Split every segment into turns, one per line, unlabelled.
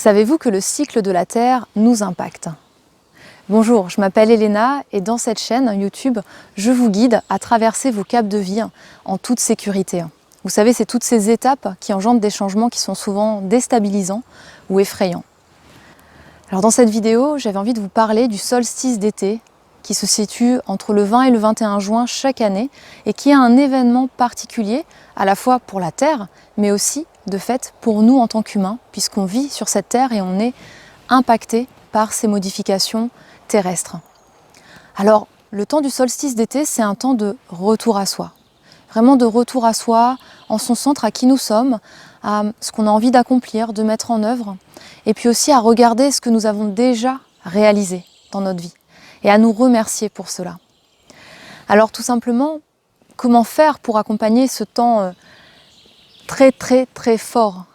Savez-vous que le cycle de la Terre nous impacte? Bonjour, je m'appelle Elena et dans cette chaîne YouTube, je vous guide à traverser vos caps de vie en toute sécurité. Vous savez, c'est toutes ces étapes qui engendrent des changements qui sont souvent déstabilisants ou effrayants. Alors dans cette vidéo, j'avais envie de vous parler du solstice d'été qui se situe entre le 20 et le 21 juin chaque année et qui est un événement particulier à la fois pour la Terre, mais aussi de fait pour nous en tant qu'humains, puisqu'on vit sur cette Terre et on est impacté par ces modifications terrestres. Alors, le temps du solstice d'été, c'est un temps de retour à soi. Vraiment de retour à soi, en son centre, à qui nous sommes, à ce qu'on a envie d'accomplir, de mettre en œuvre, et puis aussi à regarder ce que nous avons déjà réalisé dans notre vie, et à nous remercier pour cela. Alors tout simplement, comment faire pour accompagner ce temps très fort?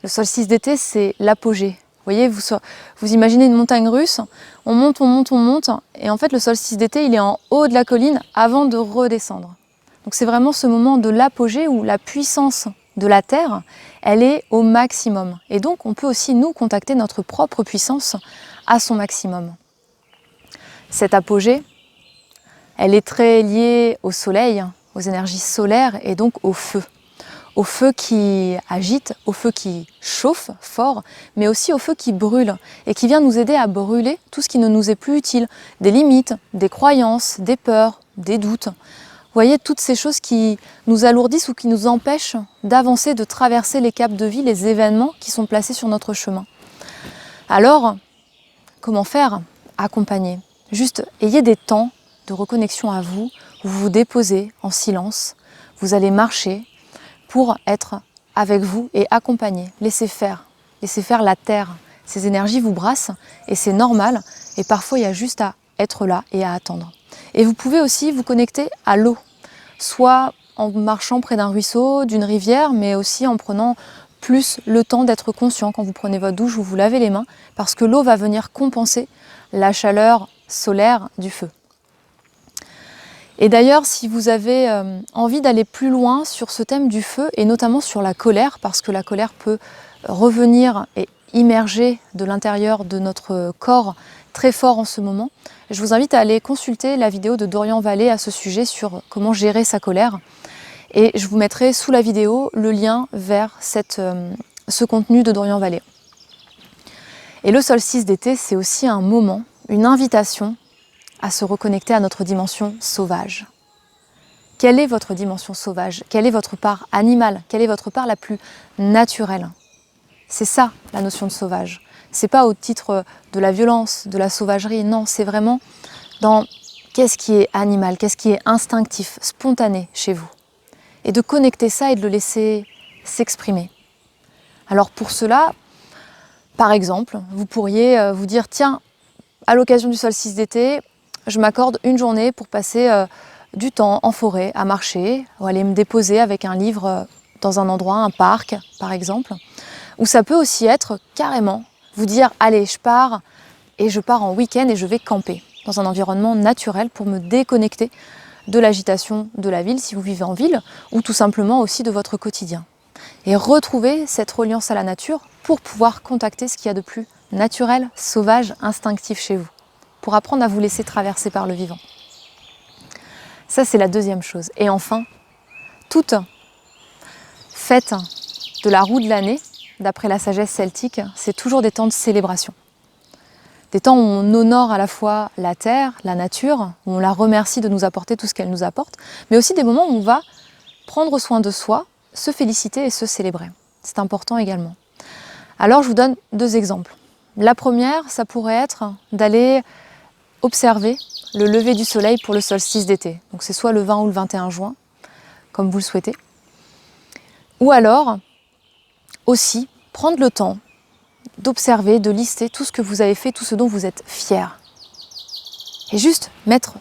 Le solstice d'été, c'est l'apogée. Vous voyez, vous imaginez une montagne russe, on monte, et en fait le solstice d'été, il est en haut de la colline avant de redescendre. Donc c'est vraiment ce moment de l'apogée où la puissance de la Terre, elle est au maximum. Et donc on peut aussi nous contacter notre propre puissance à son maximum. Cette apogée, elle est très liée au soleil, aux énergies solaires et donc au feu. Au feu qui agite, au feu qui chauffe fort, mais aussi au feu qui brûle et qui vient nous aider à brûler tout ce qui ne nous est plus utile, des limites, des croyances, des peurs, des doutes. Vous voyez, toutes ces choses qui nous alourdissent ou qui nous empêchent d'avancer, de traverser les caps de vie, les événements qui sont placés sur notre chemin. Alors, comment faire? Accompagner. Juste, ayez des temps de reconnexion à vous, où vous vous déposez en silence, vous allez marcher pour être avec vous et accompagner. Laissez faire la Terre. Ces énergies vous brassent et c'est normal. Et parfois, il y a juste à être là et à attendre. Et vous pouvez aussi vous connecter à l'eau, soit en marchant près d'un ruisseau, d'une rivière, mais aussi en prenant plus le temps d'être conscient quand vous prenez votre douche ou vous lavez les mains, parce que l'eau va venir compenser la chaleur solaire du feu. Et d'ailleurs, si vous avez envie d'aller plus loin sur ce thème du feu, et notamment sur la colère, parce que la colère peut revenir et immerger de l'intérieur de notre corps très fort en ce moment, je vous invite à aller consulter la vidéo de Dorian Vallée à ce sujet sur comment gérer sa colère. Et je vous mettrai sous la vidéo le lien vers ce contenu de Dorian Vallée. Et le solstice d'été, c'est aussi un moment, une invitation à se reconnecter à notre dimension sauvage. Quelle est votre dimension sauvage? Quelle est votre part animale? Quelle est votre part la plus naturelle? C'est ça la notion de sauvage. C'est pas au titre de la violence, de la sauvagerie, non, c'est vraiment dans qu'est-ce qui est animal, qu'est-ce qui est instinctif, spontané chez vous. Et de connecter ça et de le laisser s'exprimer. Alors pour cela, par exemple, vous pourriez vous dire, tiens, à l'occasion du solstice d'été, je m'accorde une journée pour passer du temps en forêt, à marcher, ou aller me déposer avec un livre dans un endroit, un parc par exemple. Ou ça peut aussi être carrément vous dire, allez, je pars en week-end et je vais camper dans un environnement naturel pour me déconnecter de l'agitation de la ville si vous vivez en ville, ou tout simplement aussi de votre quotidien. Et retrouver cette reliance à la nature pour pouvoir contacter ce qu'il y a de plus naturel, sauvage, instinctif chez vous, pour apprendre à vous laisser traverser par le vivant. Ça, c'est la deuxième chose. Et enfin, toute fête de la roue de l'année, d'après la sagesse celtique, c'est toujours des temps de célébration. Des temps où on honore à la fois la terre, la nature, où on la remercie de nous apporter tout ce qu'elle nous apporte, mais aussi des moments où on va prendre soin de soi, se féliciter et se célébrer. C'est important également. Alors, je vous donne deux exemples. La première, ça pourrait être d'aller observer le lever du soleil pour le solstice d'été. Donc c'est soit le 20 ou le 21 juin, comme vous le souhaitez. Ou alors, aussi, prendre le temps d'observer, de lister tout ce que vous avez fait, tout ce dont vous êtes fiers. Et juste mettre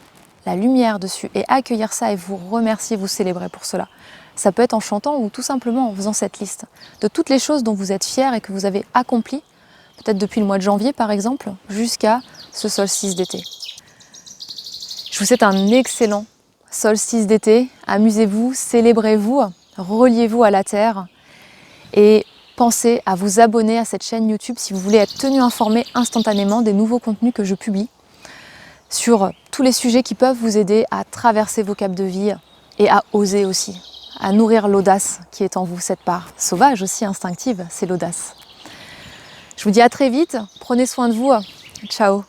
la lumière dessus et accueillir ça et vous remercier, vous célébrer pour cela. Ça peut être en chantant ou tout simplement en faisant cette liste de toutes les choses dont vous êtes fiers et que vous avez accomplies, peut-être depuis le mois de janvier par exemple, jusqu'à ce solstice d'été. Je vous souhaite un excellent solstice d'été. Amusez-vous, célébrez-vous, reliez-vous à la terre et pensez à vous abonner à cette chaîne YouTube si vous voulez être tenu informé instantanément des nouveaux contenus que je publie sur tous les sujets qui peuvent vous aider à traverser vos caps de vie et à oser aussi, à nourrir l'audace qui est en vous, cette part sauvage aussi, instinctive, c'est l'audace. Je vous dis à très vite, prenez soin de vous, ciao.